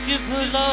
कि भुला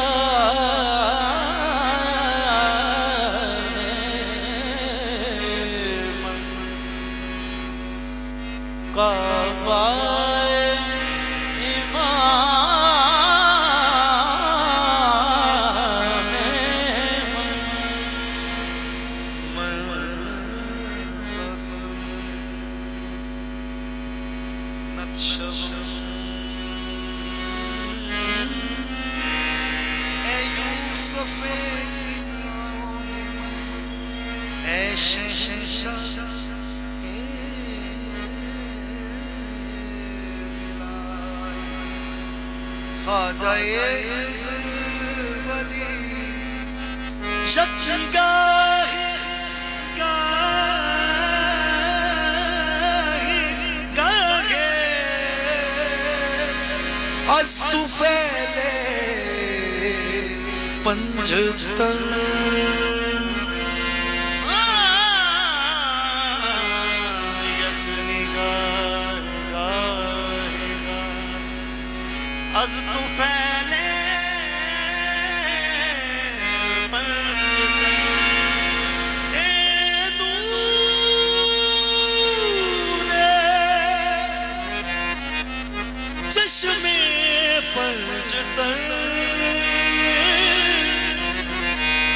Panjtan az tu fele Panjtan ए नूरे चश्मे पंजतन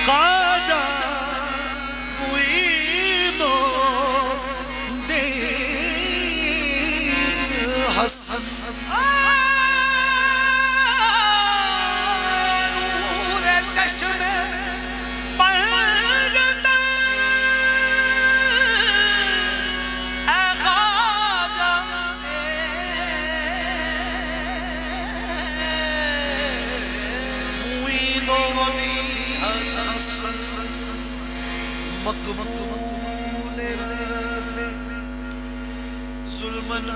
ख्वाजा मुईनो दीन हसन नूर चश्मे पंजतन ए ख्वाजा मुईनो मकबूल रब जुल्मन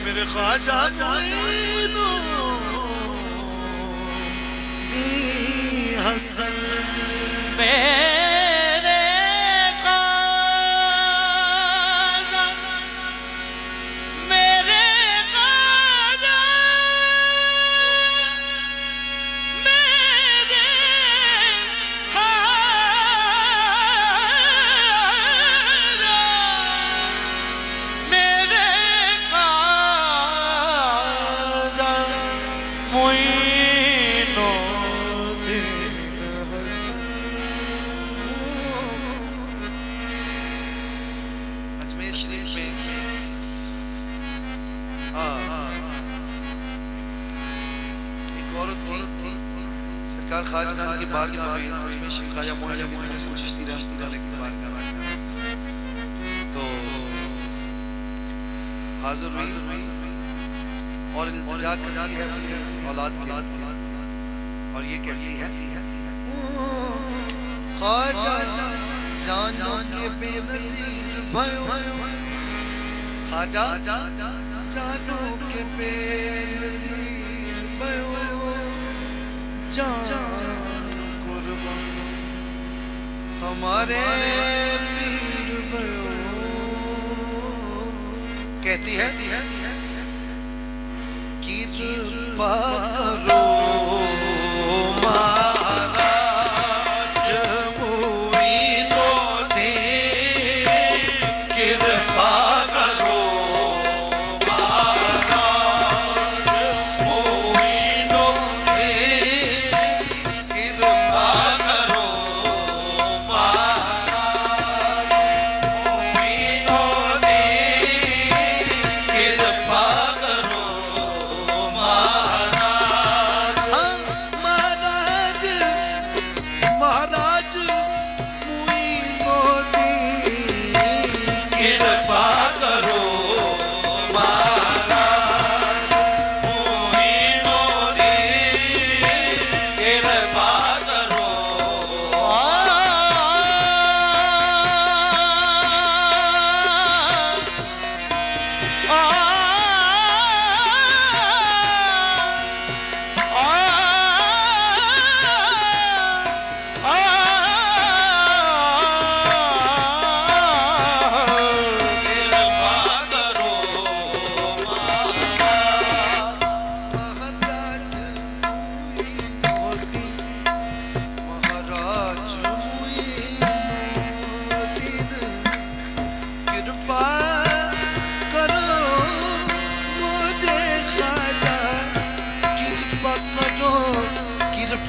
मेरे ख्वाजा मुईनो दी हसन मेरे ख्वाजा मेरे ख्वाजा मेरे ख्वाजा मेरे ख्वाजा मुईनुद्दीन हसन। अजमेर शरीफ में एक औरत थी सरकार ख्वाजा खान की बारगाह में अजमेर शरीफ ख्वाजा मोइनुद्दीन हसन चिश्ती रहमतुल्लाह अलैह की बारगाह में तो हाजिर हुई और इल्तिजा करती है अपनी औलाद और ये कहती है ख्वाजा जानो के बेनज़ीर भयो ख्वाजा जानो के बेनज़ीर भयो जान कुर्बान हमारे पीर भयो कहती है कृपा करो महाराज मुईनुद्दीन कृपा करो महाराज मुईनुद्दीन कृपा करो महाराज मुईनुद्दीन कृपा करो महाराज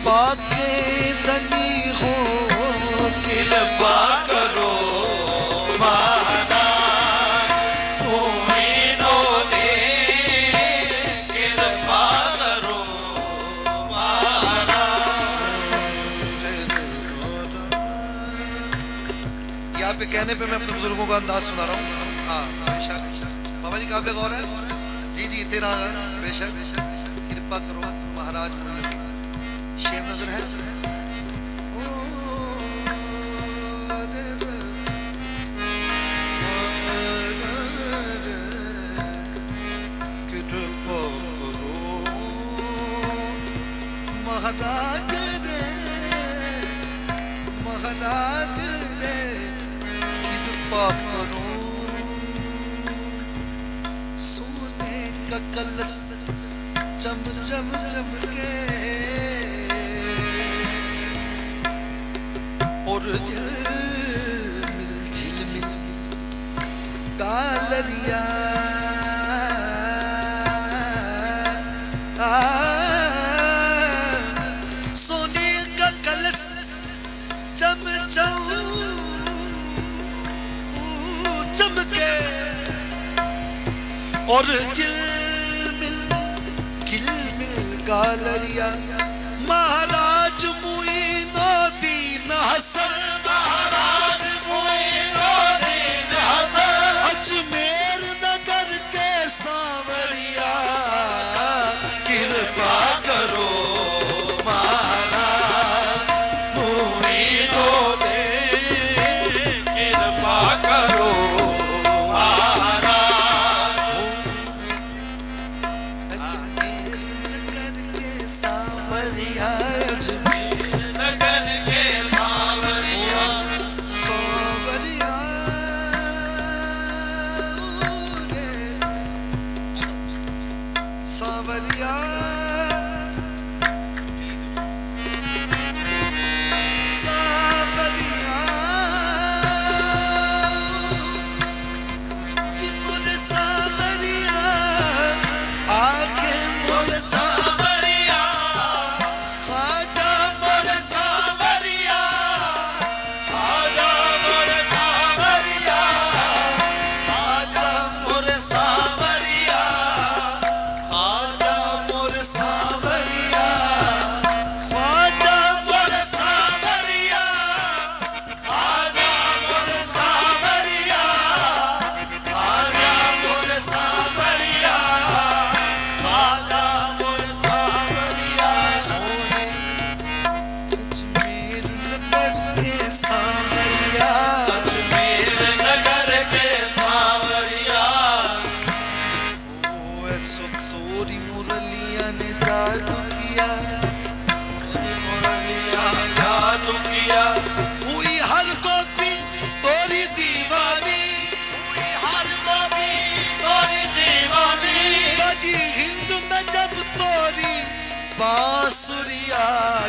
कृपा के धनी हो कृपा करो महाराज मुइनो दे कृपा करो यहाँ पे कहने पे मैं अपने बुजुर्गों का अंदाज सुना रहा हूँ। हाँ बेशक बाबा जी काबिल गौर है। जी जी तेरा बेशक कृपा करो महाराज शेर नजर है। कृपा करो महाराज रे महाराज रे कृपा करो। सोने का कलश चम चम चम के और झिलमिल गालरिया सोने का कलश चम चम चमके और झिलमिल गालरिया महाराज मुइनुद्दीन हसन महाराज मुइनुद्दीन हसन अजमेर नगर के सांवरिया कृपा करो महाराज मुइनुद्दीन कृपा करो महाराज अजमेर नगर के सांवरिया अजमेर लगन के सांवरिया सांवरिया रे सांवरिया सांवरिया जी मुझे सांवरिया आके मुझे सांवरिया ख्वाजा मुझे सांवरिया आजा मोर सांवरिया ख्वाजा मुझे सांवरिया ख्वाजा मुझे सांवरिया ख्वाजा मुझे सांवरिया आजा मोर सांवरिया आजा मोर सांवरिया आजा मोर सांवरिया सोने अजमेर नगर के सांवरिया अजमेर नगर के सांवरिया ओ ऐसो तोरी मुरलिया ने जादू किया मुरलिया जादू किया हुई हर गोपी तोरी दीवानी हर गोपी तोरी दीवानी बजी हिंद में जब तोरी बांसुरिया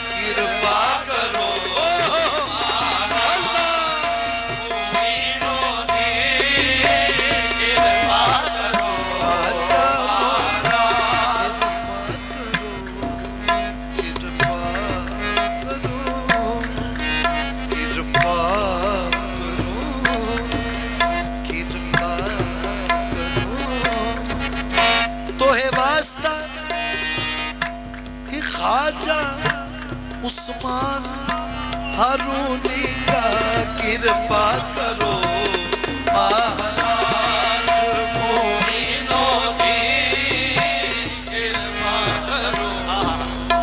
कृपा करो अल्लाह मुइनुद्दीन कृपा करो आजा कृपा करो कृपा करो तो है वास्ता ही ख्वाजा उस्मान हारूनी का कृपा करो महाराज मुइनुद्दीन कृपा करो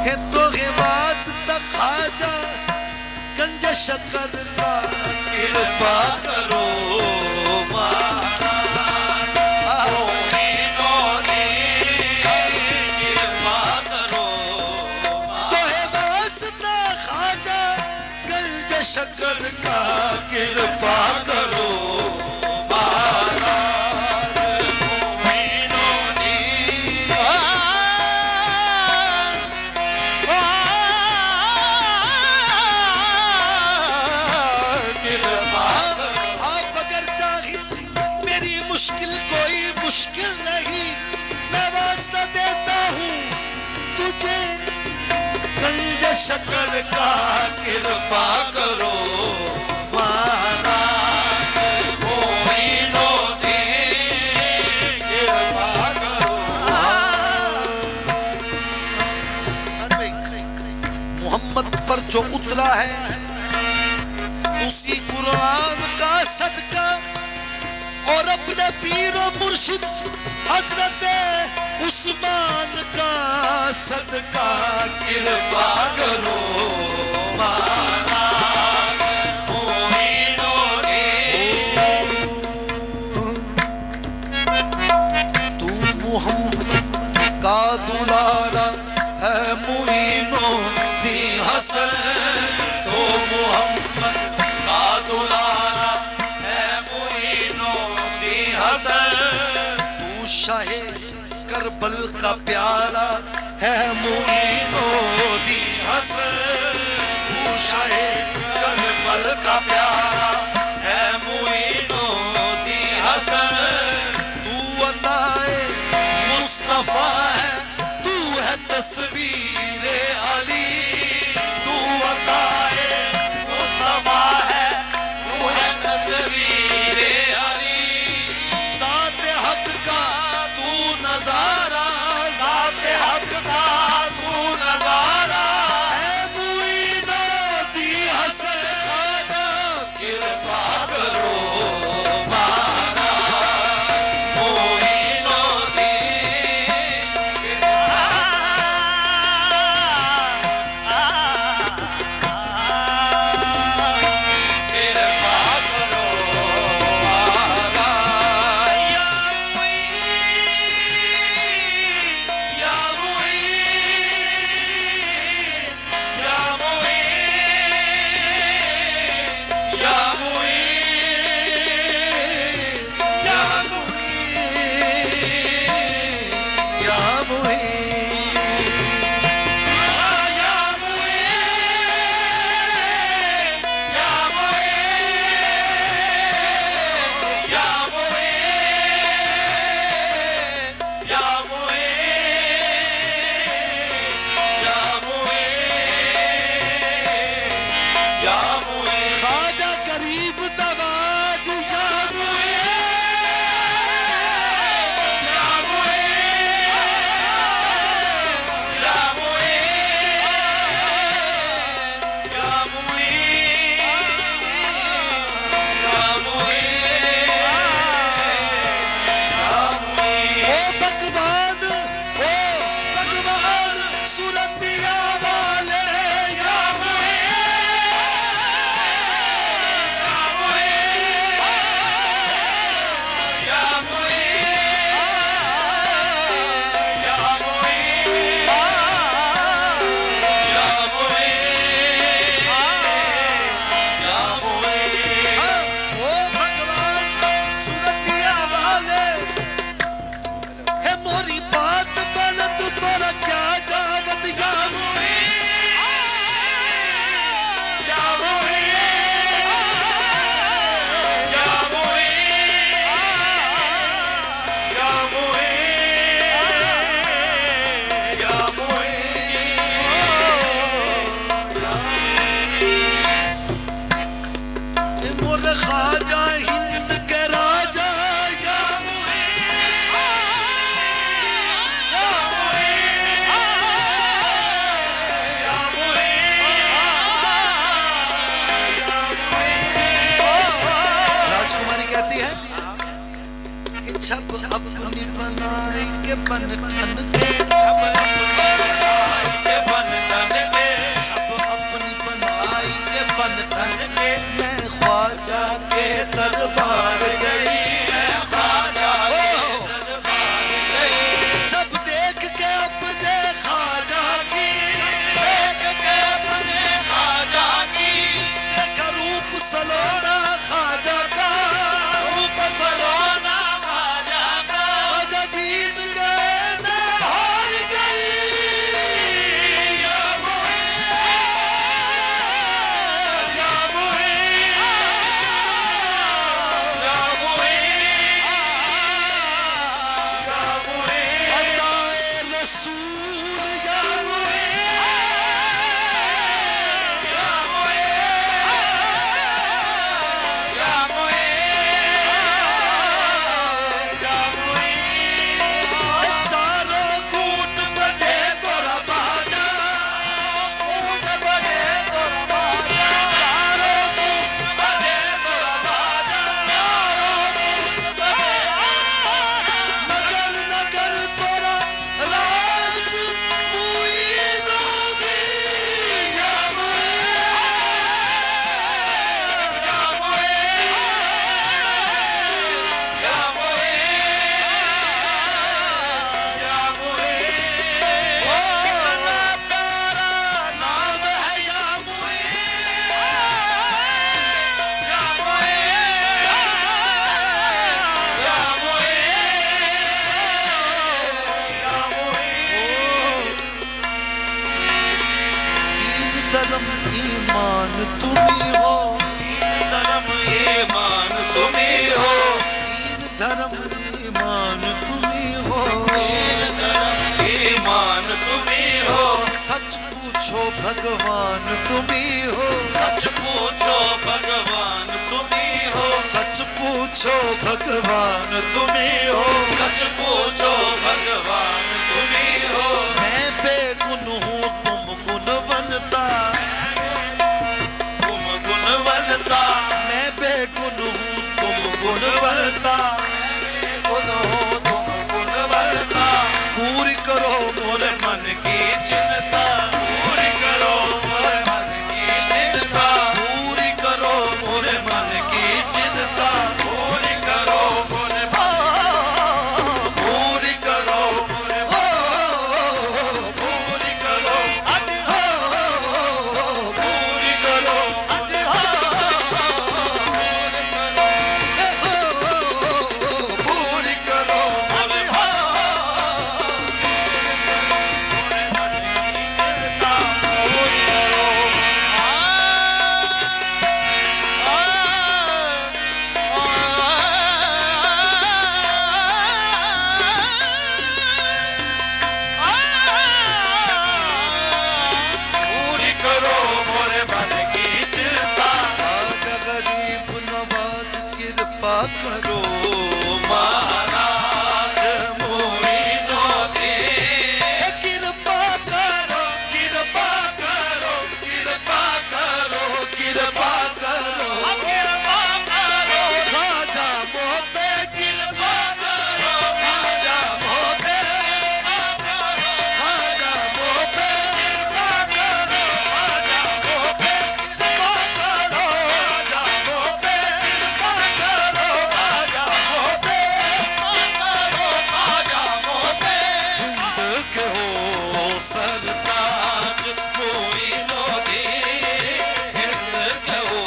है तो है वास्ता ख्वाजा गंज शकर का कृपा करो महाराज मुइनुद्दीन कृपा करो तो है वास्ता ख्वाजा गंज शकर का कृपा करो आप अगर चाहे मेरी मुश्किल कोई मुश्किल नहीं मैं वास्ता देता हूँ तुझे गंज शक्ल का कृपा करो महाराज मोइनो दे कृपा करो मोहम्मद पर जो उतरा है उसी कुरान का सदका और अपने पीरो मुर्शिद हजरत उस्मान का सदका कृपा करो महाराज मोइनो दे तू मोहम्मद का दुलारा है मुइनो दी हसन तो मोहम्मद का दुलारा है मोइनो दी हसन तू शाहे करबल का प्यारा है मुइनो दी हसन तू शाहे करबल का प्यारा है मोइनो दी हसन तू अताए मुस्तफा है तू है तस्वीर अली तू अताए मुस्तफा है तू है तस्वीर अली साथ हक का तू नजारा साथ हक का तू नजारा है मुइनो दी हसन खादा कृपा करो महाराज मोइनो दे कृपा करो महाराज या मुईन या मुईन या मुईन या मुईन या मुईन या मुईन या मुईन या मुईन या मुईन या मुईन या मुईन खाजा करीब दवाज या या मुईन या मुईन या मुईन ओ भगवान सुरतिया वाले या ओ भगवान सुरतिया वाले है मोरी बात बन तू तोरा क्या जागत या मोर खाजा हिंद के राजा या राजकुमारी कहती है कि छप अपनी बनाई के बन ठन के छप अपनी बनाई के बन ठन के मैं ख्वाजा के दरबार गई जब देख के अपने ख्वाजा की देखा रूप सलोना ख्वाजा का ख्वाजा जीत गए ना ईमान तुम्ही हो, धर्म ईमान तुम्ही हो, दीन धर्म ईमान तुम्ही हो, ईमान तुम्ही हो, सच पूछो भगवान तुम्ही हो, सच पूछो भगवान तुम्ही हो, सच पूछो भगवान तुम्ही हो, सच पूछो भगवान तुम्ही हो। मैं बेगुन हूँ तुम गुणवंता, तुम गुणवंता, मैं बेगुन हूँ तुम गुणवंता, गुण हो तुम गुणवंता, पूरी करो मोरे मन की चिंता, पूरी करो मोरे मन की चिंता, पूरी करो मोरे मन की चिंता, पूरी करो मोरे मन, पूरी करो मोरे पूरी करो पूरी करो पूरी करो मोरे मन की चिंता, पूरी करो। पूरी करो मोरे मन की चिंता, आज गरीब नवाज कृपा करो महाराज मोहिनो दे, कृपा करो कृपा करो कृपा करो कृपा करो कृपा करो, खाजा मोह पे कृपा करो, खाजा मोह पे खाजा मोह पे आजा मोह पे, कृपा करो आजा मोह पे, आजा मोह पे, आजा मोह पे। हिंद के हो सरताज मोहिनो दे, हिंद के हो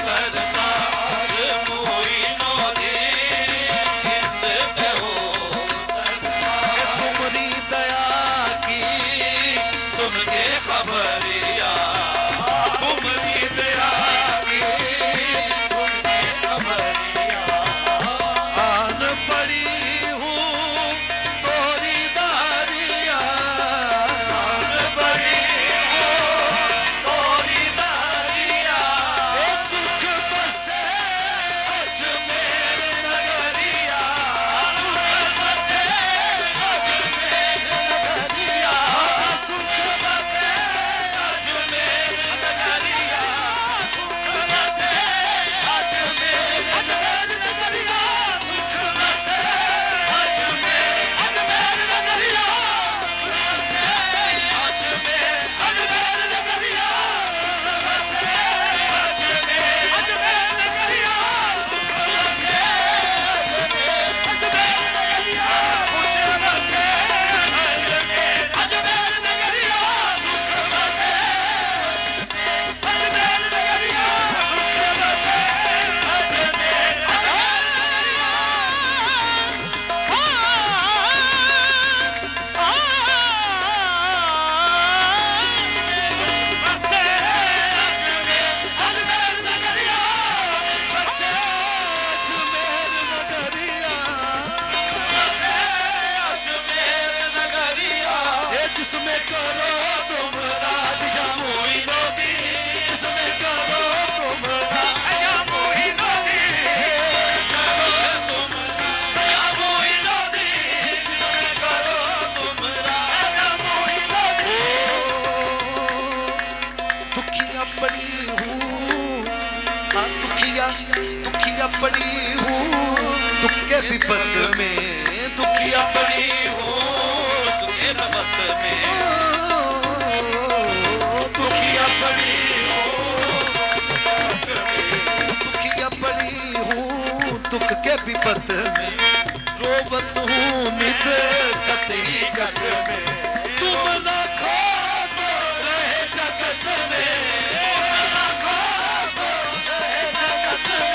सरताज मोहिनो दे, हिंद के हो सरताज। तुम्हारी दया की सुन के खबरिया, तुम्हारी दया की सुन के खबरिया, आन पड़ी हूँ तोरी दारिया आन पड़ी तोरी दारिया, ए सुख बसे अजमेर नगरिया, सुख बसे अजमेर नगरिया, सुख बसे अजमेर नगरिया, सुख बसे अजमेर अजमेर नगरिया सुख बसे अजमेर अजमेर नगरिया, अजमेर अजमेर नगरिया अजमेर अजमेर नगरिया, सुख बसे अजमेर नगरिया, खुश बसे अजमेर अजमेर नगरिया, सुख बसे अजमेर नगरिया, खुश बसे अजमेर बसे अजमेर नगरिया ये जिसमें करो तुम राज या मोइनो दी जिसमें करो तुम दुखिया पड़ी हूँ हाँ दुखिया दुखिया पड़ी हूँ दुख के विपत में दुखिया पड़ी दुखिया पड़ी दुखिया पड़ी हूँ दुख के विपत में रोबत हूँ नित कत ही कत में तुम लाखो तो रहे जगत में तुम लाखो तो रहे जगत में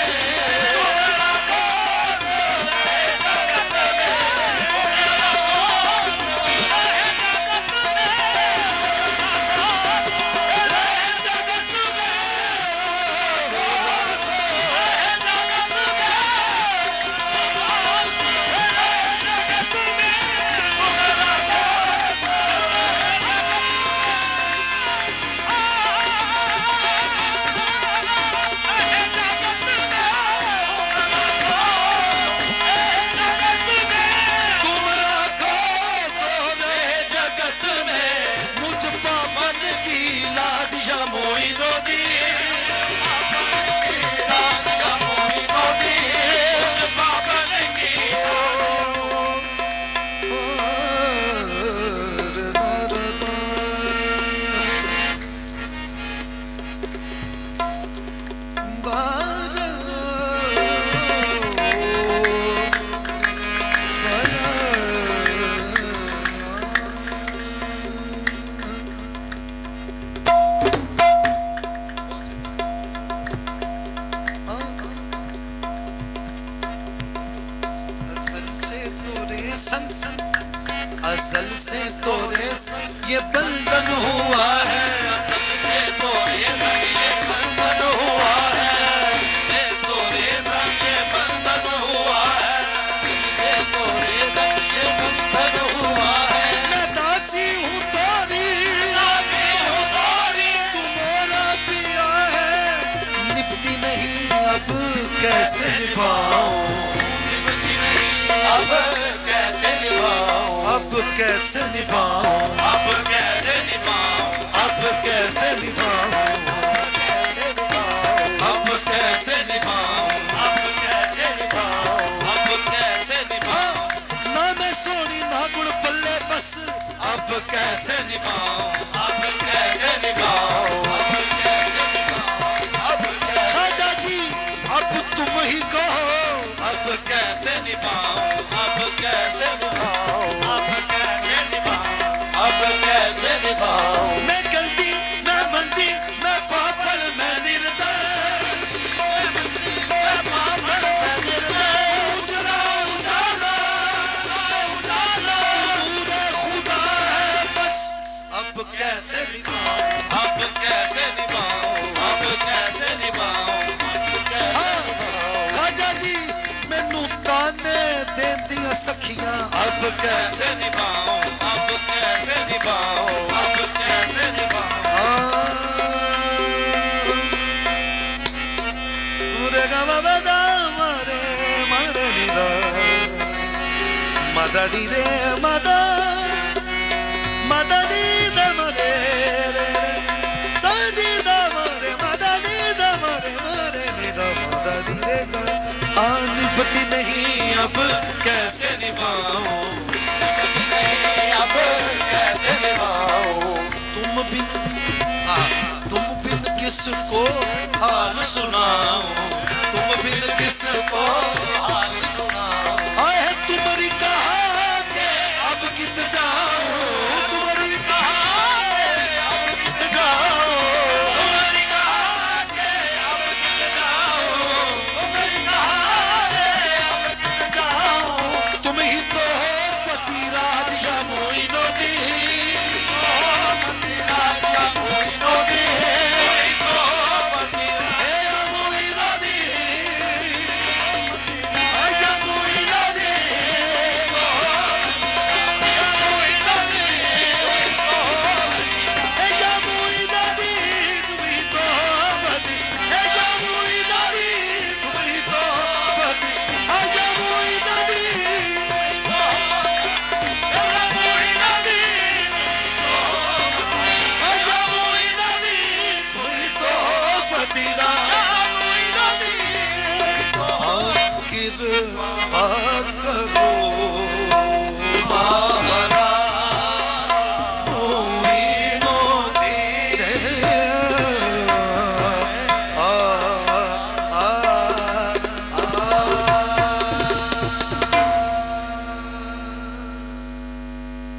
हुआ है, असल से तोरे संग ये बंधन हुआ है, से तोरे संग ये बंधन हुआ है, से तोरे संग ये बंधन हुआ है। मैं दासी हूँ तोरी, दासी हूँ तोरी, तू मोरा पिया है, निपटी नहीं अब कैसे निभाऊं, अब कैसे निभाऊं, अब कैसे निभाऊं, अब कैसे निभाऊं, अब कैसे निभाऊं, कैसे निभाऊं, अब कैसे निभाऊं, अब कैसे निभाऊं, अब कैसे निभाऊं, ना मैं सोनी ना गुण पल्ले बस, अब कैसे निभाऊं, अब कैसे निभाऊं, अब कैसे खाजा जी अब तुम ही कहो, अब कैसे निभाऊं, अब कैसे निभाऊं, अब कैसे निभाऊं, अब कैसे निभाऊं। मैं गलती मैं मंदी मैं पापड़ मैं निर्दय, उजला उजाला पूरे खुदा है बस, अब कैसे निभाऊं, अब कैसे निभाऊं, अब कैसे निभाऊं, खाजा जी मैनू ताने देंदियां सखियां, अब कैसे कैसे निभाऊं, अब कैसे निभाऊं, अब कैसे निभाऊं, रे गा मा दा मरे मरे नी दा मदा दी रे मदा मदा दी दा मरे रे सा दी दा मरे मदा दी दा मरे मरे नी दा मदा दी रे गा, निपती नहीं अब कैसे निभाऊं,